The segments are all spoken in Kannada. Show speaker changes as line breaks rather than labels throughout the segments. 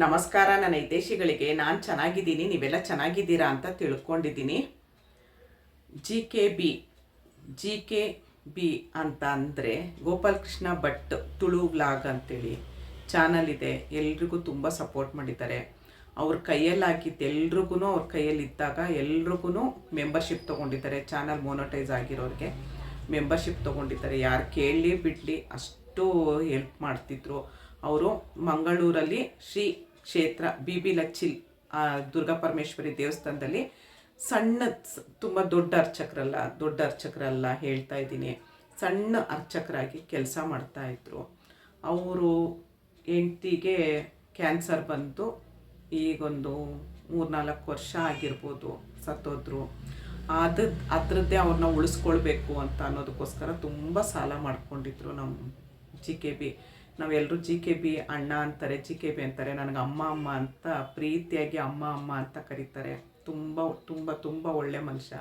ನಮಸ್ಕಾರ ನನ್ನ ಹಿತೈಷಿಗಳಿಗೆ. ನಾನು ಚೆನ್ನಾಗಿದ್ದೀನಿ, ನೀವೆಲ್ಲ ಚೆನ್ನಾಗಿದ್ದೀರಾ ಅಂತ ತಿಳ್ಕೊಂಡಿದ್ದೀನಿ. ಜಿ ಕೆ ಬಿ ಅಂತ ಅಂದರೆ ಗೋಪಾಲಕೃಷ್ಣ ಭಟ್ ತುಳು ವ್ಲಾಗ್ ಅಂತೇಳಿ ಚಾನಲ್ ಇದೆ. ಎಲ್ರಿಗೂ ತುಂಬ ಸಪೋರ್ಟ್ ಮಾಡಿದ್ದಾರೆ. ಅವ್ರ ಕೈಯಲ್ಲಾಗಿದ್ದು ಎಲ್ರಿಗೂ ಅವ್ರ ಕೈಯಲ್ಲಿದ್ದಾಗ ಎಲ್ರಿಗೂ ಮೆಂಬರ್ಶಿಪ್ ತೊಗೊಂಡಿದ್ದಾರೆ. ಚಾನಲ್ ಮೋನಟೈಸ್ ಆಗಿರೋರಿಗೆ ಮೆಂಬರ್ಶಿಪ್ ತೊಗೊಂಡಿದ್ದಾರೆ. ಯಾರು ಕೇಳಲಿ ಬಿಡಲಿ ಅಷ್ಟು ಹೆಲ್ಪ್ ಮಾಡ್ತಿದ್ರು. ಅವರು ಮಂಗಳೂರಲ್ಲಿ ಶ್ರೀ ಕ್ಷೇತ್ರ ಬಿ ಲಚ್ಚಿಲ್ ದುರ್ಗಾ ಪರಮೇಶ್ವರಿ ದೇವಸ್ಥಾನದಲ್ಲಿ ಸಣ್ಣ, ತುಂಬ ದೊಡ್ಡ ಅರ್ಚಕರಲ್ಲ ಹೇಳ್ತಾ ಇದ್ದೀನಿ, ಸಣ್ಣ ಅರ್ಚಕರಾಗಿ ಕೆಲಸ ಮಾಡ್ತಾಯಿದ್ರು. ಅವರು ಹೆಂಡ್ತಿಗೆ ಕ್ಯಾನ್ಸರ್ ಬಂತು. ಈಗೊಂದು 3-4 ವರ್ಷ ಆಗಿರ್ಬೋದು, ಸತ್ತೋದ್ರು. ಅದರದ್ದೇ ಅವ್ರನ್ನ ಉಳಿಸ್ಕೊಳ್ಬೇಕು ಅಂತ ಅನ್ನೋದಕ್ಕೋಸ್ಕರ ತುಂಬ ಸಾಲ ಮಾಡ್ಕೊಂಡಿದ್ರು. ನಮ್ಮ GKB ನಾವೆಲ್ಲರೂ GKB ಅಣ್ಣ ಅಂತಾರೆ, GKB ಅಂತಾರೆ. ನನಗೆ ಅಮ್ಮ ಅಂತ ಪ್ರೀತಿಯಾಗಿ ಅಮ್ಮ ಅಂತ ಕರೀತಾರೆ. ತುಂಬ ತುಂಬ ತುಂಬ ಒಳ್ಳೆ ಮನುಷ್ಯ.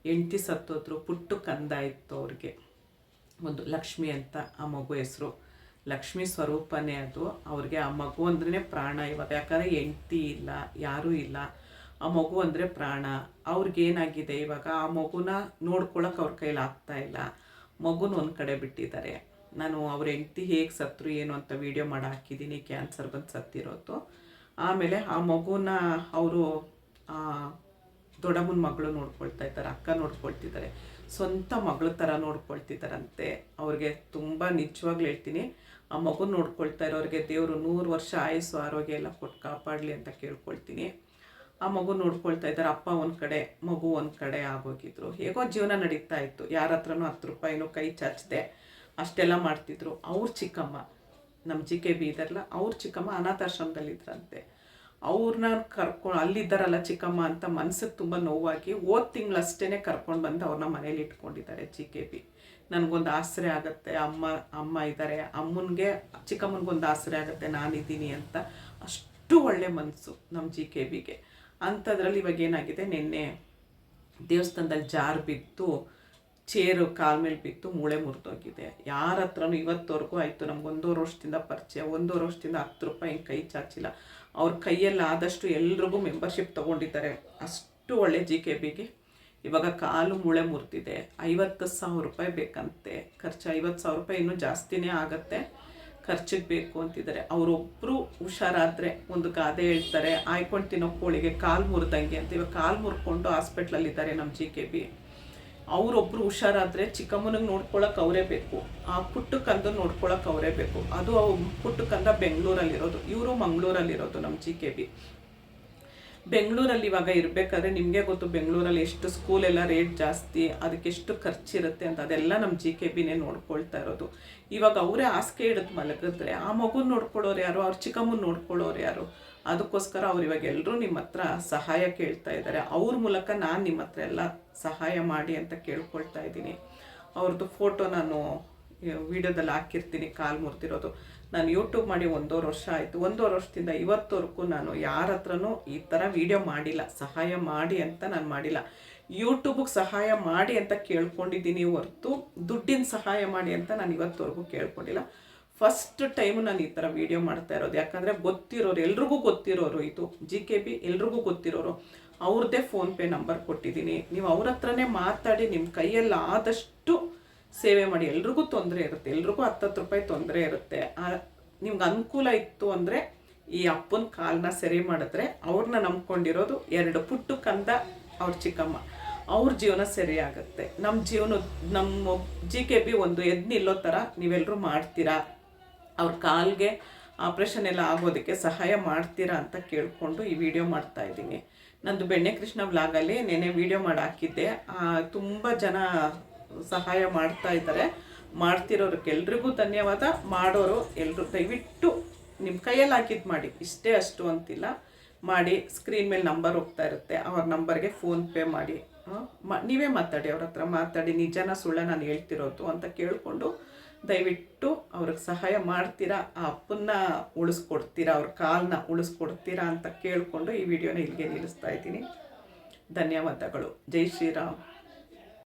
ಹೆಂಡ್ತಿ ಸತ್ತೋದ್ರು. ಪುಟ್ಟು ಕಂದ ಇತ್ತು ಅವ್ರಿಗೆ, ಒಂದು ಲಕ್ಷ್ಮಿ ಅಂತ. ಆ ಮಗು ಹೆಸರು ಲಕ್ಷ್ಮಿ ಸ್ವರೂಪನೇ ಅದು. ಅವ್ರಿಗೆ ಆ ಮಗು ಅಂದ್ರೇ ಪ್ರಾಣ ಇವಾಗ. ಯಾಕಂದರೆ ಹೆಂಡ್ತಿ ಇಲ್ಲ, ಯಾರೂ ಇಲ್ಲ. ಆ ಮಗು ಅಂದರೆ ಪ್ರಾಣ. ಅವ್ರಿಗೇನಾಗಿದೆ ಇವಾಗ, ಆ ಮಗುನ ನೋಡ್ಕೊಳಕ್ಕೆ ಅವ್ರ ಕೈಲಿ ಆಗ್ತಾಯಿಲ್ಲ. ಮಗುನ ಒಂದು ಕಡೆ ಬಿಟ್ಟಿದ್ದಾರೆ. ನಾನು ಅವ್ರ ಹೆಂಡ್ತಿ ಹೇಗೆ ಸತ್ತರು ಏನು ಅಂತ ವೀಡಿಯೋ ಮಾಡಿ ಹಾಕಿದ್ದೀನಿ, ಕ್ಯಾನ್ಸರ್ ಬಂದು ಸತ್ತಿರೋದು. ಆಮೇಲೆ ಆ ಮಗುನ ಅವರು ದೊಡ್ಡಮ್ಮನ ಮಗಳು ನೋಡ್ಕೊಳ್ತಾ ಇದ್ದಾರೆ, ಅಕ್ಕ ನೋಡ್ಕೊಳ್ತಿದ್ದಾರೆ, ಸ್ವಂತ ಮಗಳ ಥರ ನೋಡ್ಕೊಳ್ತಿದ್ದಾರಂತೆ. ಅವ್ರಿಗೆ ತುಂಬ ನಿಜವಾಗ್ಲೂ ಹೇಳ್ತೀನಿ, ಆ ಮಗುನ ನೋಡ್ಕೊಳ್ತಾ ಇರೋರಿಗೆ ದೇವರು 100 ವರ್ಷ ಆಯುಸ್ಸು ಆರೋಗ್ಯ ಎಲ್ಲ ಕೊಟ್ಟು ಕಾಪಾಡಲಿ ಅಂತ ಕೇಳ್ಕೊಳ್ತೀನಿ. ಆ ಮಗು ನೋಡ್ಕೊಳ್ತಾ ಇದ್ದಾರೆ. ಅಪ್ಪ ಒಂದು ಕಡೆ, ಮಗು ಒಂದು ಕಡೆ ಆಗೋಗಿದ್ರು. ಹೇಗೋ ಜೀವನ ನಡೀತಾ ಇತ್ತು. ಯಾರ ಹತ್ರನೂ 10 ರೂಪಾಯಿನೂ ಕೈ ಚಾಚದೆ ಅಷ್ಟೆಲ್ಲ ಮಾಡ್ತಿದ್ರು. ಅವ್ರ ಚಿಕ್ಕಮ್ಮ, ನಮ್ಮ GKB ಇದಾರಲ್ಲ, ಅವ್ರ ಚಿಕ್ಕಮ್ಮ ಅನಾಥಾಶ್ರಮದಲ್ಲಿದ್ದರಂತೆ. ಅವ್ರನ್ನ ಅಲ್ಲಿದ್ದಾರಲ್ಲ ಚಿಕ್ಕಮ್ಮ ಅಂತ ಮನ್ಸಿಗೆ ತುಂಬ ನೋವಾಗಿ ತಿಂಗಳಷ್ಟೇ ಕರ್ಕೊಂಡು ಬಂದು ಅವ್ರನ್ನ ಮನೇಲಿ ಇಟ್ಕೊಂಡಿದ್ದಾರೆ GKB. ನನಗೊಂದು ಆಸರೆ ಆಗುತ್ತೆ, ಅಮ್ಮ ಇದ್ದಾರೆ, ಅಮ್ಮನಿಗೆ ಚಿಕ್ಕಮ್ಮನಿಗೊಂದು ಆಸರೆ ಆಗುತ್ತೆ ನಾನಿದ್ದೀನಿ ಅಂತ. ಅಷ್ಟು ಒಳ್ಳೆ ಮನಸ್ಸು ನಮ್ಮ GKBಗೆ. ಅಂಥದ್ರಲ್ಲಿ ಇವಾಗ ಏನಾಗಿದೆ, ನಿನ್ನೆ ದೇವಸ್ಥಾನದಲ್ಲಿ ಜಾರು ಬಿದ್ದು ಚೇರು ಕಾಲ ಮೇಲೆ ಬಿತ್ತು, ಮೂಳೆ ಮುರಿದೋಗಿದೆ. ಯಾರ ಹತ್ರನೂ ಇವತ್ತವರೆಗೂ ಆಯಿತು, ನಮ್ಗೆ 1.5 ವರ್ಷದಿಂದ ಪರಿಚಯ. 1.5 ವರ್ಷದಿಂದ 10 ರೂಪಾಯಿ ಹಿಂಗೆ ಕೈ ಚಾಚಿಲ್ಲ. ಅವ್ರ ಕೈಯಲ್ಲಿ ಆದಷ್ಟು ಎಲ್ರಿಗೂ ಮೆಂಬರ್ಶಿಪ್ ತೊಗೊಂಡಿದ್ದಾರೆ. ಅಷ್ಟು ಒಳ್ಳೆ GKBಗೆ. ಇವಾಗ ಕಾಲು ಮೂಳೆ ಮುರಿದಿದೆ. 50,000 ರೂಪಾಯಿ ಬೇಕಂತೆ ಖರ್ಚು. 50,000 ರೂಪಾಯಿ ಇನ್ನೂ ಜಾಸ್ತಿನೇ ಆಗುತ್ತೆ, ಖರ್ಚಿಗೆ ಬೇಕು ಅಂತಿದ್ದಾರೆ. ಅವರೊಬ್ಬರು ಹುಷಾರಾದರೆ, ಒಂದು ಗಾದೆ ಹೇಳ್ತಾರೆ, ಆಯ್ಕೊಂಡು ತಿನ್ನೋ ಕೋಳಿಗೆ ಕಾಲು ಮುರಿದಂಗೆ ಅಂತ. ಇವಾಗ ಕಾಲು ಮುರ್ಕೊಂಡು ಹಾಸ್ಪಿಟ್ಲಲ್ಲಿದ್ದಾರೆ ನಮ್ಮ GKB. ಅವರೊಬ್ಬರು ಹುಷಾರಾದರೆ ಚಿಕ್ಕಮ್ಮನಿಗೆ ನೋಡ್ಕೊಳಕ್ಕೆ ಅವರೇ ಬೇಕು, ಆ ಪುಟ್ಟಕ್ಕಂದು ನೋಡ್ಕೊಳಕ್ಕೆ ಅವರೇ ಬೇಕು. ಅದು ಪುಟ್ಟಕ್ಕಂದ ಬೆಂಗಳೂರಲ್ಲಿರೋದು, ಇವರು ಮಂಗಳೂರಲ್ಲಿರೋದು ನಮ್ಮ GKB. ಬೆಂಗಳೂರಲ್ಲಿ ಇವಾಗ ಇರಬೇಕಾದ್ರೆ ನಿಮಗೆ ಗೊತ್ತು, ಬೆಂಗಳೂರಲ್ಲಿ ಎಷ್ಟು ಸ್ಕೂಲೆಲ್ಲ ರೇಟ್ ಜಾಸ್ತಿ, ಅದಕ್ಕೆ ಎಷ್ಟು ಖರ್ಚಿರುತ್ತೆ ಅಂತ. ಅದೆಲ್ಲ ನಮ್ಮ GKBನೇ ನೋಡ್ಕೊಳ್ತಾ ಇರೋದು. ಇವಾಗ ಅವರೇ ಹಾಸಿಗೆ ಹಿಡಿದು ಮಲಗಿದ್ರೆ ಆ ಮಗುನ ನೋಡ್ಕೊಳ್ಳೋರು ಯಾರು, ಅವ್ರ ಚಿಕ್ಕಮ್ಮನ ನೋಡ್ಕೊಳ್ಳೋರು ಯಾರು? ಅದಕ್ಕೋಸ್ಕರ ಅವ್ರು ಇವಾಗ ಎಲ್ಲರೂ ನಿಮ್ಮ ಹತ್ರ ಸಹಾಯ ಕೇಳ್ತಾ ಇದ್ದಾರೆ. ಅವ್ರ ಮೂಲಕ ನಾನು ನಿಮ್ಮ ಹತ್ರ ಎಲ್ಲ ಸಹಾಯ ಮಾಡಿ ಅಂತ ಕೇಳ್ಕೊಳ್ತಾ ಇದ್ದೀನಿ. ಅವ್ರದ್ದು ಫೋಟೋ ನಾನು ವಿಡಿಯೋದಲ್ಲಿ ಹಾಕಿರ್ತೀನಿ, ಕಾಲು ಮುರಿದಿರೋದು. ನಾನು ಯೂಟ್ಯೂಬ್ ಮಾಡಿ 1.5 ವರ್ಷ ಆಯಿತು. 1.5 ವರ್ಷದಿಂದ ಇವತ್ತವರೆಗೂ ನಾನು ಯಾರ ಹತ್ರನೂ ಈ ಥರ ವಿಡಿಯೋ ಮಾಡಿಲ್ಲ. ಸಹಾಯ ಮಾಡಿ ಅಂತ ನಾನು ಮಾಡಿಲ್ಲ. ಯೂಟ್ಯೂಬಿಗೆ ಸಹಾಯ ಮಾಡಿ ಅಂತ ಕೇಳ್ಕೊಂಡಿದ್ದೀನಿ ಹೊರತು ದುಡ್ಡಿನ ಸಹಾಯ ಮಾಡಿ ಅಂತ ನಾನು ಇವತ್ತವರೆಗೂ ಕೇಳ್ಕೊಂಡಿಲ್ಲ. ಫಸ್ಟ್ ಟೈಮು ನಾನು ಈ ಥರ ವೀಡಿಯೋ ಮಾಡ್ತಾ ಇರೋದು. ಯಾಕಂದರೆ ಗೊತ್ತಿರೋರು, ಎಲ್ರಿಗೂ ಗೊತ್ತಿರೋರು, ಇದು GKB ಎಲ್ರಿಗೂ ಗೊತ್ತಿರೋರು. ಅವ್ರದ್ದೇ ಫೋನ್ಪೇ ನಂಬರ್ ಕೊಟ್ಟಿದ್ದೀನಿ. ನೀವು ಅವ್ರ ಹತ್ರನೇ ಮಾತಾಡಿ, ನಿಮ್ಮ ಕೈಯಲ್ಲಿ ಆದಷ್ಟು ಸೇವೆ ಮಾಡಿ. ಎಲ್ರಿಗೂ ತೊಂದರೆ ಇರುತ್ತೆ, ಎಲ್ರಿಗೂ 10 ರೂಪಾಯಿ ತೊಂದರೆ ಇರುತ್ತೆ. ನಿಮ್ಗೆ ಅನುಕೂಲ ಇತ್ತು ಅಂದರೆ ಈ ಅಪ್ಪನ ಕಾಲನ್ನ ಸರಿ ಮಾಡಿದ್ರೆ, ಅವ್ರನ್ನ ನಂಬ್ಕೊಂಡಿರೋದು 2 ಪುಟ್ಟು ಕಂದ, ಅವ್ರ ಚಿಕ್ಕಮ್ಮ, ಅವ್ರ ಜೀವನ ಸರಿ ಆಗುತ್ತೆ. ನಮ್ಮ GKB ಒಂದು ಎದ್ದು ನಿಲ್ಲೋ ಥರ ನೀವೆಲ್ಲರೂ ಮಾಡ್ತೀರಾ, ಅವ್ರ ಕಾಲ್ಗೆ ಆಪ್ರೇಷನ್ ಎಲ್ಲ ಆಗೋದಕ್ಕೆ ಸಹಾಯ ಮಾಡ್ತೀರಾ ಅಂತ ಕೇಳಿಕೊಂಡು ಈ ವಿಡಿಯೋ ಮಾಡ್ತಾ ಇದ್ದೀನಿ. ನಂದು ಬೆಣ್ಣೆ ಕೃಷ್ಣ ವ್ಲಾಗಲ್ಲಿ ನೆನೆ ವಿಡಿಯೋ ಮಾಡಿ ಹಾಕಿದ್ದೆ. ತುಂಬ ಜನ ಸಹಾಯ ಮಾಡ್ತಾ ಇದ್ದಾರೆ. ಮಾಡ್ತಿರೋರಿಗೆ ಎಲ್ರಿಗೂ ಧನ್ಯವಾದ. ಮಾಡೋರು ಎಲ್ಲರೂ ದಯವಿಟ್ಟು ನಿಮ್ಮ ಕೈಯಲ್ಲಿ ಹಾಕಿದ್ದು ಮಾಡಿ, ಇಷ್ಟೇ ಅಷ್ಟು ಅಂತಿಲ್ಲ, ಮಾಡಿ. ಸ್ಕ್ರೀನ್ ಮೇಲೆ ನಂಬರ್ ಹೋಗ್ತಾ ಇರುತ್ತೆ, ಅವ್ರ ನಂಬರ್ಗೆ ಫೋನ್ಪೇ ಮಾಡಿ. ನೀವೇ ಮಾತಾಡಿ, ಅವ್ರ ಹತ್ರ ಮಾತಾಡಿ, ನಿಜನ ಸುಳ್ಳ ನಾನು ಹೇಳ್ತಿರೋದು ಅಂತ ಕೇಳಿಕೊಂಡು ದಯವಿಟ್ಟು ಅವ್ರಿಗೆ ಸಹಾಯ ಮಾಡ್ತೀರಾ, ಆ ಅಪ್ಪನ್ನ ಉಳಿಸ್ಕೊಡ್ತೀರಾ, ಅವ್ರ ಕಾಲನ್ನ ಉಳಿಸ್ಕೊಡ್ತೀರಾ ಅಂತ ಕೇಳಿಕೊಂಡು ಈ ವಿಡಿಯೋನ ಇಲ್ಲಿಗೆ ನಿಲ್ಲಿಸ್ತಾ ಇದ್ದೀನಿ. ಧನ್ಯವಾದಗಳು. ಜೈ ಶ್ರೀರಾಮ್.